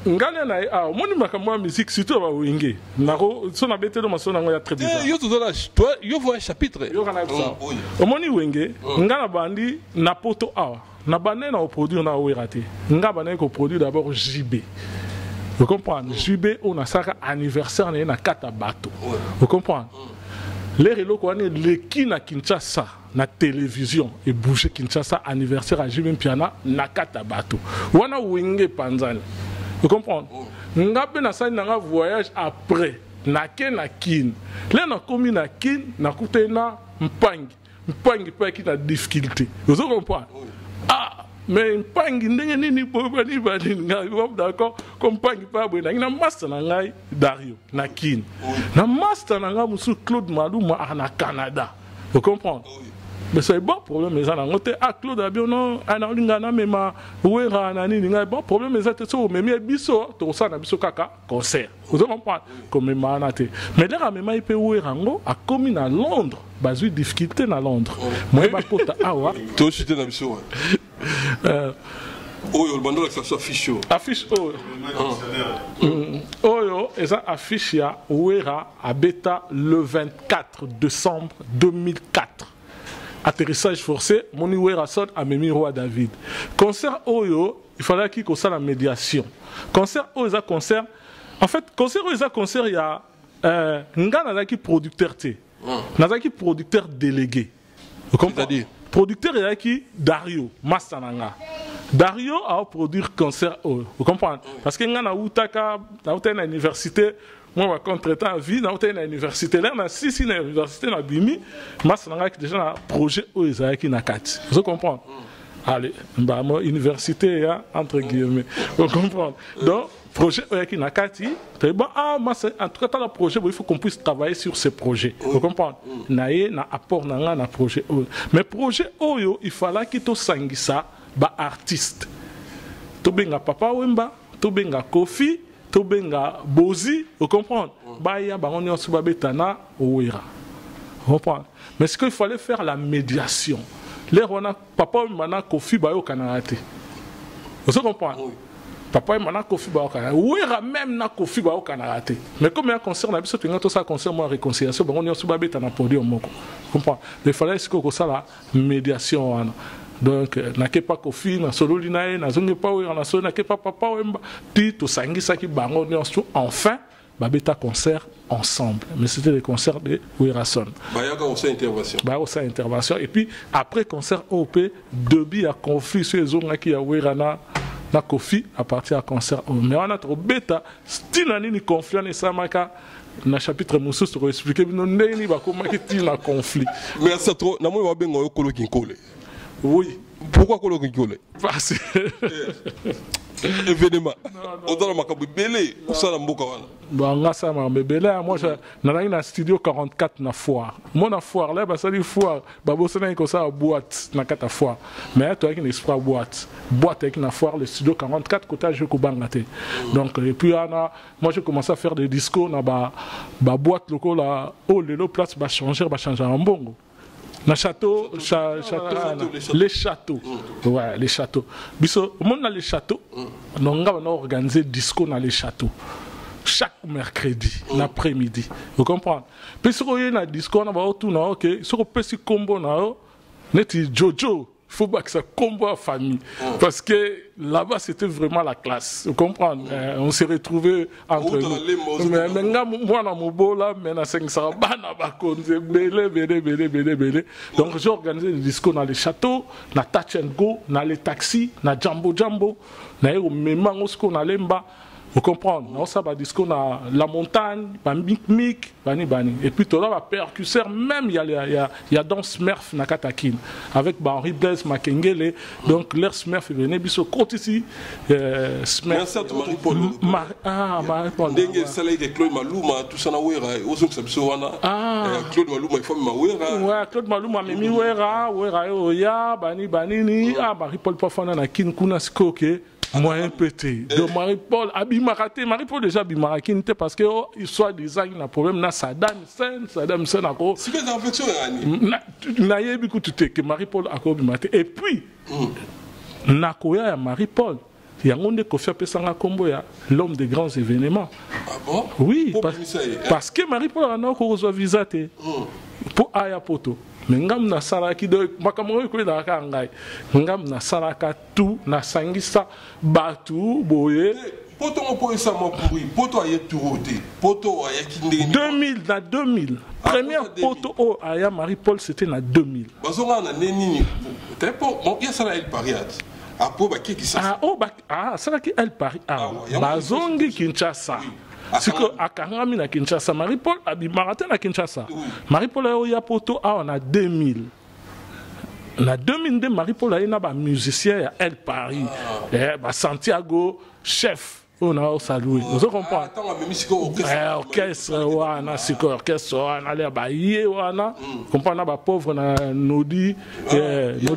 Ngale na ah moni makamwa musique surtout ba Wenge. Nako so na bete do masona ngoya très bizarre. Yo tout là toi yo vois un chapitre. Yo kana ça. Au moni Wenge ngana bandi na poto awa. Na bané na produire na werate. Nga bané ko produire d'abord JB. Vous comprenez? JB, on a ça anniversaire na kata bato. Vous comprenez? Les relos qu'on est les qui na Kinshasa na télévision et bouger Kinshasa anniversaire à JB Piana na kata bato. Wana wenge panzani. Vous comprenez? Ngabe na ça na voyage après na ken na kin. Là na komi na kin na kute na mpangi pas qui na difficulté. Vous comprenez? Ah mais mpangi ndenge nini bobani bani ngai d'accord comme mpangi pa boy na master na ngai Dario na kin na master na ngai musu Claude Maluma na Canada vous comprenez mais c'est bon problème mais na ngote a Claude Abio non ana linga na mema wera na nini ngai bon problème mais ça so memi biso to ça na biso kaka concert vous comprenez comme manate mais là mema ipe wera ngo a commis na Londres bazui difficulté na Londres moi ba kota awa to chute na biso Oyo, le bandeau là, ça affiche. Affiche Oyo. Oyo, et ça affiche ya Ouera à Beta le 24 décembre 2004. Atterrissage forcé, mon Ouera sonne à Memi Roi David. Concert Oyo, il fallait qu'il y ait la médiation. Concert Oyo, concert. En fait, concert Oyo, concert, il y a Nga Nazaki producteur T. Nazaki producteur délégué. Vous comprenez? Producteur il y a qui Dario Mastananga. Dario a produit concert vous comprenez? Parce que ngana utaka na utena université moi ma contractant à vie na utena université là na sisi na université na bimi Mastananga qui déjà na projet Oizaki na kati. Vous comprenez? Allez, bah moi université ya entre guillemets. Vous comprenez? Donc projet Oyaki Nakati, très bon. Ah, en tout cas, dans le projet, il faut qu'on puisse travailler sur ces projets. Vous comprenez? Naye na apport na projet Oyo. Mais projet Oyo, il fallait qu'il to sangisa ba artiste. To benga Papa Wemba, to benga Kofi, to benga Bozi, vous comprenez? Ba ya ba on yosu ba betana Ouera. Vous comprenez? Mais ce qu'il fallait faire la médiation. Les rona Papa Wemba Kofi ba yo kanarate. Vous comprenez? Papa et Kofi Baokana. Oui, même na Kofi Baokana raté. Mais comme il y a un concert, on a besoin de ça concert moi réconciliation. On est sur babé dans podium moko. Comprends? Il fallait que ça la médiation. Donc na ke pas Kofi na solo linae na zonge pa oui na solo na ke pas papa wemba ti to sangi ça qui bango enfin babeta concert ensemble. Mais c'était les concerts de Werason. Bayaka aussi intervention. Bah aussi intervention et puis après concert OP Debi a conflit sur les zones qui a Werana na Kofi à partir à concert mais on a trop bêta style nini conflit en samaka na chapitre mosusu tokoexplike bino ndenge nini bakomaki ntina conflit. Merci à toi. Namoni babenga yo Kolo Kinkole. Oui. Pourquoi Kolo Kinkole? Parce que événement. On donne ma kabu belé. Où ça la mboka wana? Bon, nga ça m'a belé. Moi, j'ai na studio 44 na foire. Moi na foire là, bah ça dit foire. Bah bon, ça n'a que ça boîte na kata foire. Mais toi avec une esprit boîte. Boîte avec na foire le studio 44 côté jeu ko bangaté. Donc et puis moi j'ai commencé à faire des discos na ba boîte locale là. Oh le place va changer en bongo. Na château, les châteaux. Ouais, les châteaux. Biso, on a les châteaux. On a organisé disco dans les châteaux. Chaque mercredi, l'après-midi. Vous comprenez? Puis si on a un disco, on a tout, ok. Si on a un combo, on a Jojo. Il faut pas que ça combo à famille. Parce que là-bas, c'était vraiment la classe. Vous comprenez? On s'est retrouvés entre nous. Mais moi, dans mon beau là, mais dans 500, belé. Donc, j'ai organisé des discos dans les châteaux, dans Touch and Go, dans les taxis, dans Jambo, dans les Memangosko, dans les Mba. Vous comprenez? On ça va disco dans la montagne, mic, bani. Et puis tout là, va percusseur, même il y a dans Smurf na Katakin avec Henri Blaise Makengele. Donc leur Smurf est venu biso côté ici. Smurf. Merci à toi Marie-Paul. Marie-Paul. Ndenge salé que Claude Maluma tout ça na wera, ozo que ça biso wana. Claude Maluma il faut ma wera. Ouais, Claude Maluma mimi wera oya bani ni Marie-Paul pas fana na kin kuna skoke. Moyen pété. Donc Marie-Paul, Marie-Paul déjà Abimarakin parce que il soit design un problème na Saddam Hussein encore. Si vous réflexion na yebi kutute que Marie-Paul a Abimate et puis na koya ya Marie-Paul yango nde Kofi apesanga kombo ya l'homme des grands événements. Ah bon? Oui, parce que Marie-Paul a na ko reçoit visa te pour aya poto. Mais ngam na saraki de makamoro ko da ka ngai ngam na saraka tout na sangisa batu boye poto mo po ça mo pourri poto aye touroté poto aye kinde 2000 première poto au aya Marie-Paul c'était na 2000 bazonga na nini te po mo ya sala el pariat apo ba ki ça sala ki el pari bazongi Kinshasa. C'est que à Kangami na Kinshasa, Marie-Paul Abimaratin na Kinshasa. Marie-Paul a eu poto on a 2000. Na 2002 Marie-Paul a eu un musicien à El Paris, Santiago chef. On a salué. Vous comprenez? Orchestre wana siko orchestre wana le baye wana comprendre ba pauvre na Nodi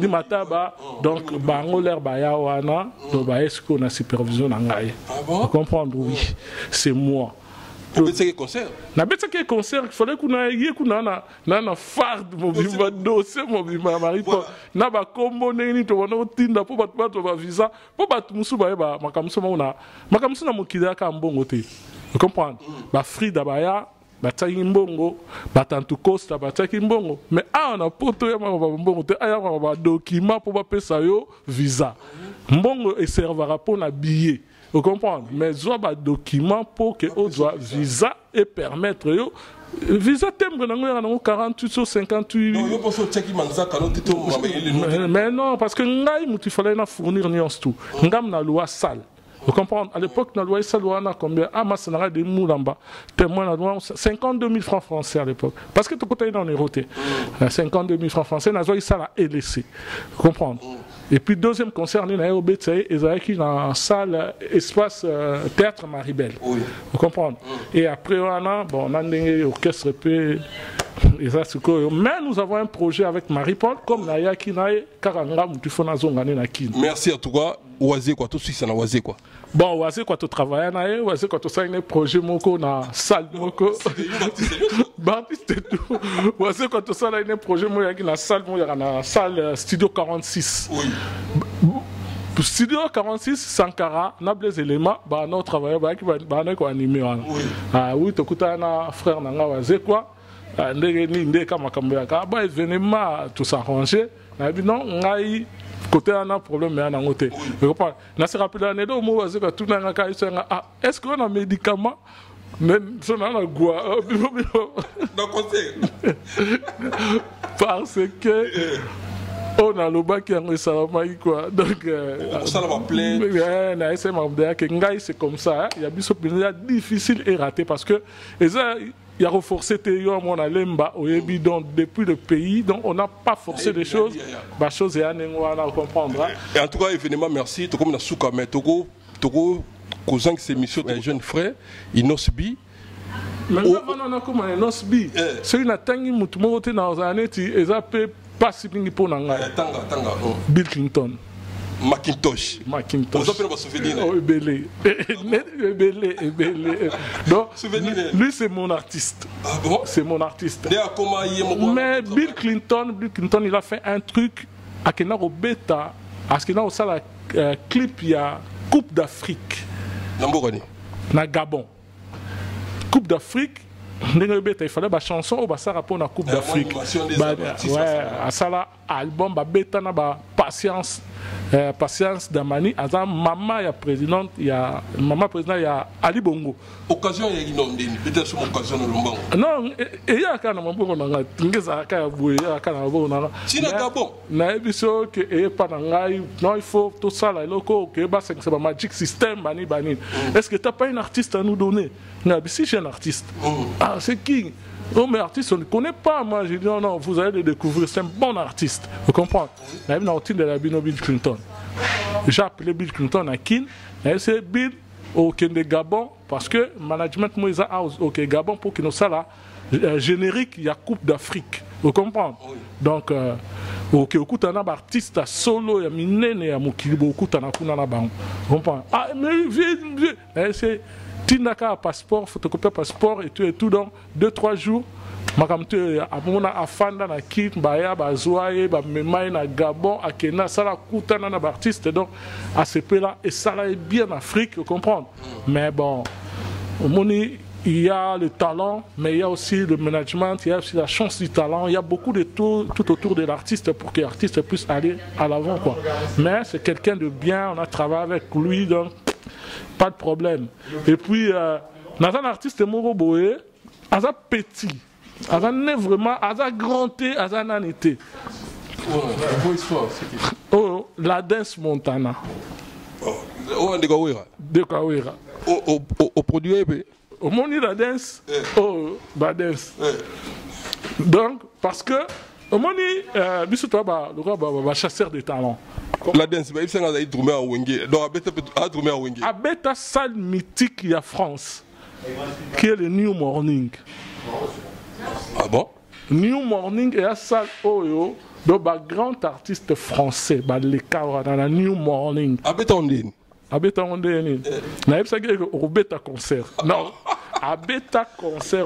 Mataba donc bango l'air baya wana do baye siko na supervision na ngai. Vous comprenez? Oui, c'est moi. Na beteke concert il fallait qu'on aille na phare de mobimba dossier mobimba Marie-Paul na ba kombo neni to wana otinda po bato ba visa po bato musu ba makamso na mokida ka mbongo te. Vous comprenez? Ba Frida baya bataki mbongo batantu Costa bataki mbongo mais on a poto ya mbongo te aya ba document po ba pesa yo visa mbongo et servira pour na billet. Vous comprenez? Mais il y a des documents pour que on doit visa et permettre yo visa timbre dans 48 ou 58. Non, yo pense check manza quand tu mais non parce que ngai il fallait fournir nuance tout. Ngam na loi sale. Vous comprenez? À l'époque na loi sale on a combien amasanara de moulamba. Témoin na loi 52 000 francs français à l'époque. Parce que tout côté dans l'éroté. 52 000 francs français na loi sale a laissé. Vous comprenez? Et puis deuxième concert, nous avons dans la salle espace théâtre Maribel. Oui. Vous comprenez? Et après on a un orchestre et ça c'est quoi. Mais nous avons un projet avec Marie-Paul comme Naya Kinae Karanga Mutifona Zongane Nakin. Merci à toi. Oisé quoi, tout de suite ça n'a oisé quoi. Bon, oisé quoi, tu travailles nae, oisé quoi, tu sais un projet moko na salle moko. Baptiste tout. Oisé quoi, tu sais un projet moko na salle moko na salle studio 46. Oui. Studio 46 Sankara, na blaise éléments, bah non travailleur bah qui va ko animer wana. Ah oui, tu écoutes un frère nanga oisé quoi. Ndenge kama kambaka ba événement tout s'arranger. Na bi non ngai côté on a problème mais on a noté. Je comprends. Na se rappelle l'année do mo waze ka tout na ka est-ce qu'on a médicament même ça na goa. Donc conseil. Parce que On a le bac qui a un salamai quoi. Donc, ça va plein. C'est comme ça. Il y a des choses difficiles et ratées parce que il y a renforcé Théo, mon alemba, donc depuis le pays, donc on n'a pas forcé les choses. Les choses et on comprendre. Et en tout cas, évidemment, merci. Tout comme la souka, mais Togo, cousin qui s'est mis sur un jeune frère, Inosbi. Maintenant, on a comme un Inosbi. C'est une attaque qui m'a monté dans un année, et ça peut pas si bien pour nous. Bill Clinton. Macintosh. Macintosh. Vous appelez votre souvenir. Oh, Ebele. Donc, lui, c'est mon artiste. Ah bon? C'est mon artiste. Mais Bill Clinton, il a fait un truc à Kenaro Beta, à ce qu'il a aussi la clip, il y a Coupe d'Afrique. Na Gabon. Coupe d'Afrique. Il fallait une chanson ou ça rapport à la Coupe d'Afrique. Ouais, à ça là, album, bêta na patience. Patience d'Amani, maman ya présidente, il y a maman président, il y a Ali Bongo. Occasion il y a une peut-être sur occasion de Lombango. Non, il y a quand même beaucoup na tingeza ka boué quand même beaucoup na. Si na Gabon. Na ebiso que et pas na ngai, non il faut tout ça là loko que ba c'est pas magic system bani. Est-ce que tu n'as pas un artiste à nous donner? Non, si j'ai un artiste. Ah, c'est qui? Oh, mais artiste, on ne connaît pas. Moi, j'ai dit non, vous allez le découvrir. C'est un bon artiste. Vous comprenez? Il y a une Bill Clinton. J'ai appelé Bill Clinton à Kin. C'est Bill au Kende Gabon parce que management Moïse House au Gabon pour qu'il nous soit là. Générique, il y a Coupe d'Afrique. Vous comprenez? Donc, au Koutana, artiste solo, il y a Minene, il y a Mokilibo, Koutana, Kunana Bang. Vous comprenez? Ah, mais viens. C'est. Tinaka passeport, photocopie passeport et tout dans 2-3 jours. Makamte amona afanda na kit baya bazoaye ba memai na Gabon akena sala kutana na artiste donc à ce peu là et ça là est bien en Afrique, vous comprenez. Mais bon, au moni il y a le talent, mais il y a aussi le management, il y a aussi la chance du talent, il y a beaucoup de tout autour de l'artiste pour que l'artiste puisse aller à l'avant quoi. Mais c'est quelqu'un de bien, on a travaillé avec lui donc pas de problème. Et puis, dans un artiste Moro Boé, à un petit, à un vraiment, à un grand T, à un anité. Oh, la danse Montana. Oh, de Kawira. Au produit, au monde la danse. Oh, la danse. Donc, parce que, au monde, Bissouta, le chasseur de talent. La danse, il s'est allé trouver à Wenge. Donc, à Beta salle mythique, il y a France, qui est le New Morning. Ah bon? New Morning est la salle Oyo, donc grand artiste français, les cadres dans la New Morning. À Beta Ondine. À Beta Ondine. N'a pas dit au Beta concert. Non. À Beta concert,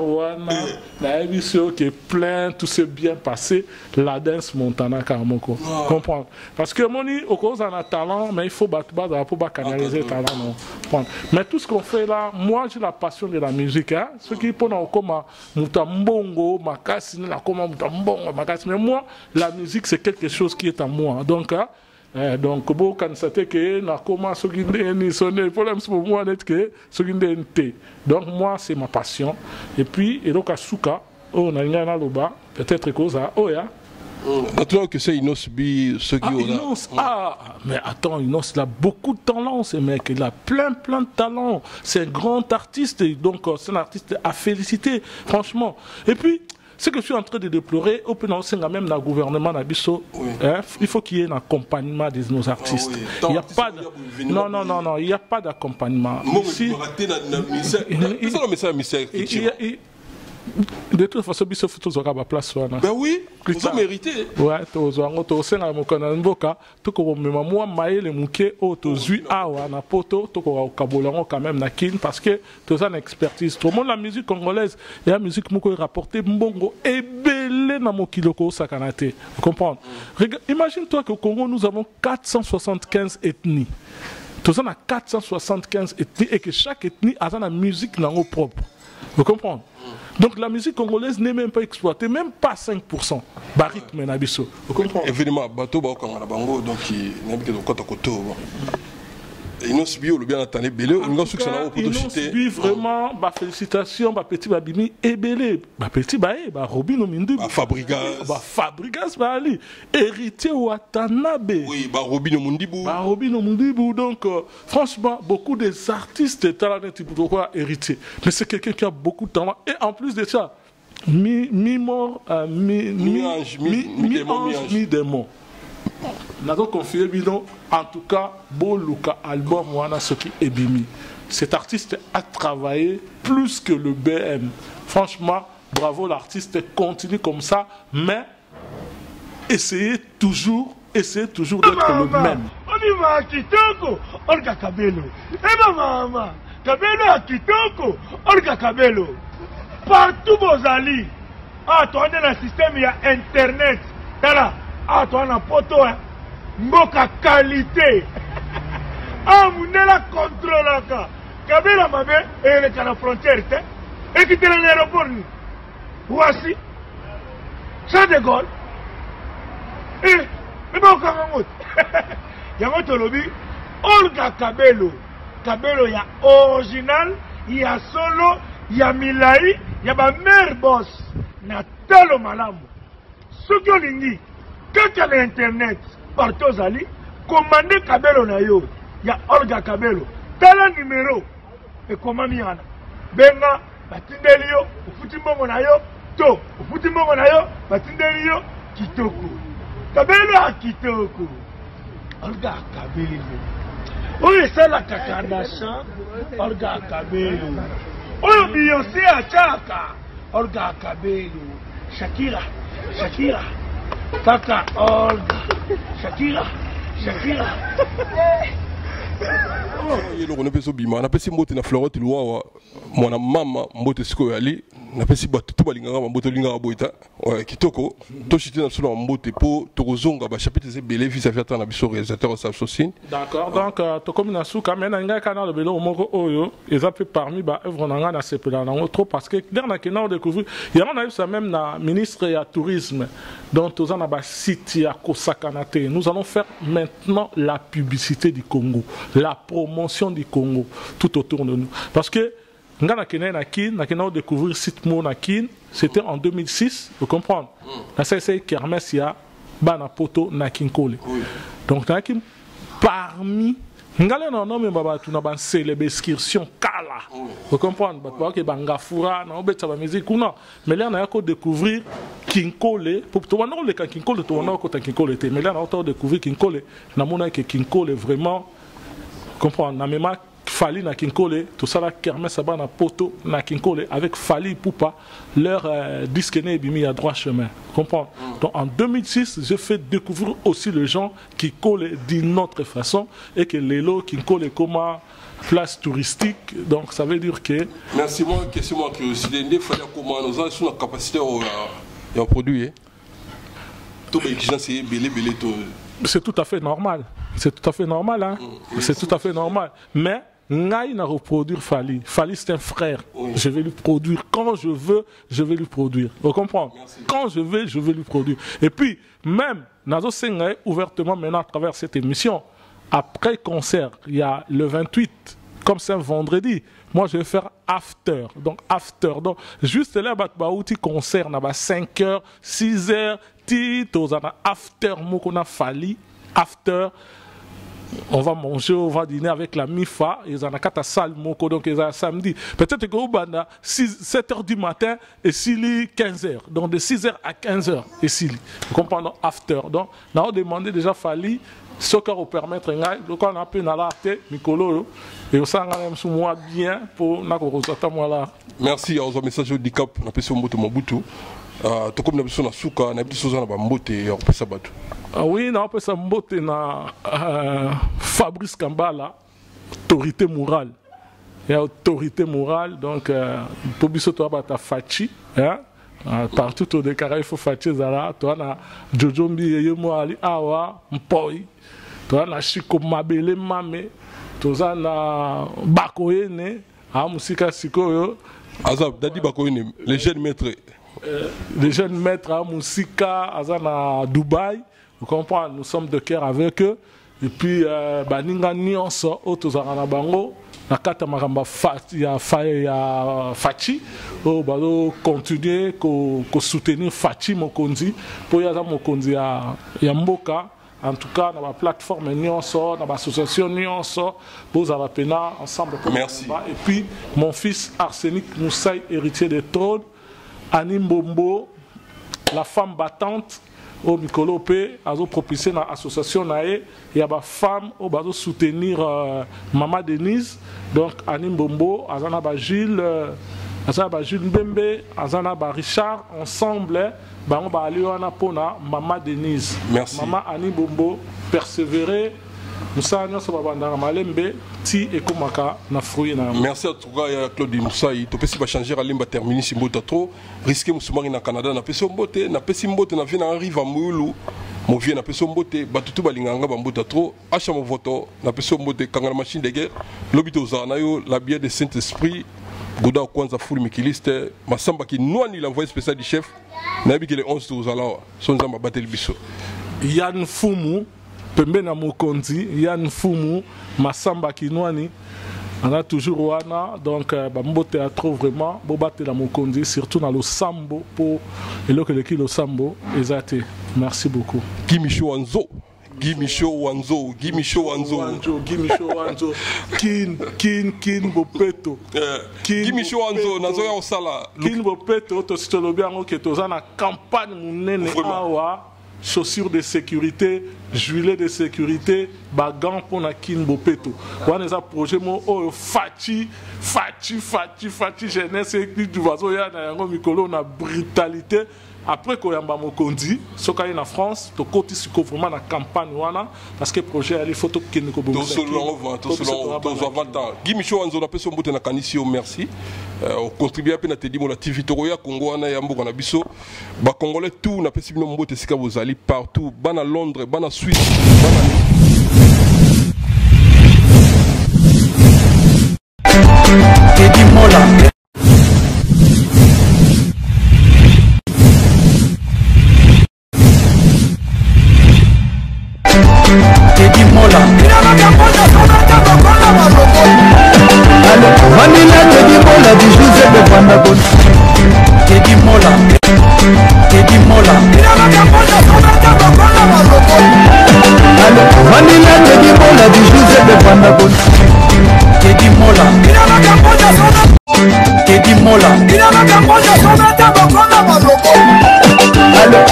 la émission qui est plein, tout s'est bien passé, la danse Montana Karamoko. Comprendre? Parce que mon au cause on a talent, mais il faut battre pour canaliser le talent. Non. Mais tout ce qu'on fait là, moi j'ai la passion de la musique. Hein? Ce qui pendant comme Mutambongo, Makasi, la comme Mutambongo, Makasi. Mais moi, la musique c'est quelque chose qui est à moi. Donc, donc bon quand c'était que na comment ce qui est sonné problème pour moi d'être que ce qui est donc moi c'est ma passion et puis et donc à Souka on a rien à l'oba peut-être cause à Oya maintenant que c'est Inosbi ce qui mais attends Inos il a beaucoup de talent ce mec il a plein de talent c'est un grand artiste et donc c'est un artiste à féliciter franchement et puis ce que je suis en train de déplorer, au même dans le gouvernement d'Abisso, il faut qu'il y ait un accompagnement de nos artistes. Il n'y a pas de... Non, il n'y a pas d'accompagnement. De toute façon, il faut que la place. Ben oui, ils ont mérité. Ouais, tu moi, maïe le mouké, tu zui awa na poto, tu as quand même na kin parce que tu as une expertise. Tout le monde la musique congolaise, et la musique mouko rapporté mbongo et belé na mokiloko sakanate. Vous comprenez? Imagine-toi qu'au Congo nous avons 475 ethnies. Tout ça, on a 475 ethnies et que chaque ethnie a sa musique dans nos propres. Vous comprenez? Donc la musique congolaise n'est même pas exploitée, même pas 5%. Barik Menabiso. Vous comprenez? Évidemment, bateau ba kangana bango donc il n'a pas de côté côté. Ils n'ont subi le bien entendu belé, ils n'ont subi vraiment bah félicitations bah petit babimi et belé bah petit bah Robino Mindu bah Fabrigas bah ali héritier Watanabe oui bah Robino Mundibu donc franchement beaucoup des artistes talentueux pourquoi héritier mais c'est quelqu'un qui a beaucoup de talent et en plus de ça mi-mort mi-démon Nazo confié bidon en tout cas Boluka album wana soki ebimi cet artiste a travaillé plus que le BM franchement bravo l'artiste continue comme ça mais essayez toujours d'être le même on y va kitoko Olga Kabelo et maman Kabelo à kitoko Olga Kabelo partout bozali toi on est dans le système il y a internet là toi on a poto mboka qualité munela contrôlaka Kabila mabe et la frontière et quitter l'aéroport voici ça de Gaulle et mboka ngamot yango tolobi Olga Kabelo ya original ya solo ya milai ya ba mère boss na talo malamu soki olingi kaka na internet partout zali commandez Kabelo na yo ya Olga Kabelo tala numéro et comment miana benga batindeli yo ufuti mbongo na yo to ufuti mbongo na yo batindeli yo kitoko Kabelo a kitoko Olga Kabelo oyo sala kakardasha Olga Kabelo oyo Beyoncé achaka Olga Kabelo Shakira Kaka Olga Shakira yelo ko nepeso bima na pesi mbote na Florette Luawa mwana mama mbote siko yali na pesi batu to balinganga mbote linga boita kitoko to chiti na solo mbote po tokozonga ba chapitre ze belé vis à faire na biso réalisateur sa société d'accord donc to comme na suka mena nga kana le belo moko oyo eza pe parmi ba œuvre nanga na sepela na trop parce que dernier que na découvrir il y en a eu ça même na ministre ya tourisme donc tous en a ba site ya Kosakanate nous allons faire maintenant la publicité du Congo la promotion du Congo tout autour de nous parce que Ngana Kena na découvrir site mo na kin c'était en 2006 vous comprenez la c'est kermesse ya bana poto na kinkole donc na kin parmi ngale na nome baba tu na ban célébrer excursion kala vous comprenez ba ke bangafura na obeta ba musique kuna mais là na ko découvrir kinkole pour to wana le kinkole to wana ko ta kinkole te mais là na auto découvrir kinkole na mona que kinkole vraiment comprendre na même Fali na Kinkole, tout ça là, kermesse à bana poto na Kinkole, avec Fali Poupa, leur disque né bimi à droit chemin. Comprends? Donc en 2006, je fais découvrir aussi les gens qui collent d'une autre façon et que les lots Kinkole comme place touristique. Donc ça veut dire que. Merci, moi, question, moi, curiosité. Il faut comment nous avons la capacité à produire. Tout les gens, c'est belé, tout. C'est tout à fait normal. C'est tout à fait normal, hein? C'est tout à fait normal. Mais. Ngaï n'a reproduire Fali. Fali c'est un frère. Oui. Je vais lui produire quand je veux, je vais lui produire. Vous comprenez? Quand je vais lui produire. Et puis, même, Nazo Sengaï, ouvertement maintenant à travers cette émission, après concert, il y a le 28, comme c'est un vendredi, moi je vais faire after. Donc, juste là, outil concert, on a 5h, 6h, Tito, on a after, on a Fali, after. On va manger, on va dîner avec la MIFA, ils en ont 4 salles, donc ils ont samedi. Peut-être que vous avez 7h du matin et 15h. Donc de 6h à 15h et vous comprenez, after. Donc, on a demandé déjà Fali, ce qu'on va permettre, donc on a pu n'alarter, Mikolo, et on s'en a sous moi bien pour nous là. Merci, à un message du cap, on a pu se moto Mobutu. To comme na biso na suka na biso na ba mbote ya kopesa bato. Oui, na opesa mbote na Fabrice Kambala, autorité morale. Il y a autorité morale donc pour biso to ba ta fachi, hein? Partout au déclaré il faut fachi zala, to na Jojo Mbi yemo ali awa mpoi. To na Chiko Mabele mame, to na Bakoyene, a musika sikoyo. Azab dadi Bakoyene, les jeunes maîtres. Les jeunes maîtres à Moussika, à Dubaï, vous comprenez, nous sommes de cœur avec eux. et puis baninga nyonso otozanga na bango na kata makamba ya Fachi o balo continuer ko soutenir Fachi mokonzi po ya mokonzi ya mboka. En tout cas, dans la plateforme nyonso, dans l'association nyonso, vous avez pena ensemble. Merci. Et puis mon fils Arsenic Moussaï, héritier des trônes, Anim Bombo, la femme battante. Au Mikolope, a propulsé dans l'association Nae, il y a des femmes qui ont soutenir Maman Denise, donc Anim Bombo, Azana Gilles Mbembe, Azana Richard, ensemble, on va aller pour Maman Denise. Merci. Maman Anim Bombo, persévérer. Merci à tout cas Claude Moussaï. Tu peux pas changer à l'imba terminer si mbota trop. Risquer moussoumari na Canada na peso mbote na pesi mbote na vina arrive à Moulou. Mon vieux na peso mbote batutu balinganga mbota trop. Acha mon voto na peso mbote kangana machine de guerre. Lobito za na yo la bière de Saint-Esprit. Gouda Kwanza full mikiliste. Masamba qui noani l'envoyé spécial du chef. Na bi que le 11 tozala son zamba battle biso. Yann Fumu Pembe na Mokonzi, Yann Fumu, Masamba Kinwani, on a toujours Wana, donc Bambo Théâtre vraiment, Bobate na Mokonzi, surtout dans le Sambo, pour le Sambo, exact. Merci beaucoup. Gimisho Wanzo, Gimisho Wanzo, Kin Bopeto. Gimisho Wanzo, Nazoya Osala. Kin Bopeto, to sitolobi ango ke tozana campagne munene awa. Chaussures de sécurité, gilet de sécurité, bagan pour na kin bopeto. On a un projet Fachi jeunesse et puis du vaso ya na yango mikolo na brutalité. Après qu'on yamba mokondi, so ka na France, to koti siko vraiment na campagne wana parce que projet ali photo kin ko bongo. Tous avant Gimisho Wanzo na peso mbote na kanisio merci. Contribuer à Teddy Mola TV Toroya Congo na yambo na biso. Ba congolais tout na pesi bino mbote sika bozali partout, bana Londres, bana Suisse, bana Teddy Mola. Teddy Mola. Vanilla Teddy Mola du José de Vandagon. Teddy Mola. Teddy Mola. Vanilla Teddy Mola du José de Vandagon. Teddy Mola. Teddy Mola.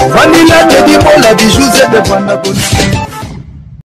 Vanilla Teddy Mola du José de Vandagon.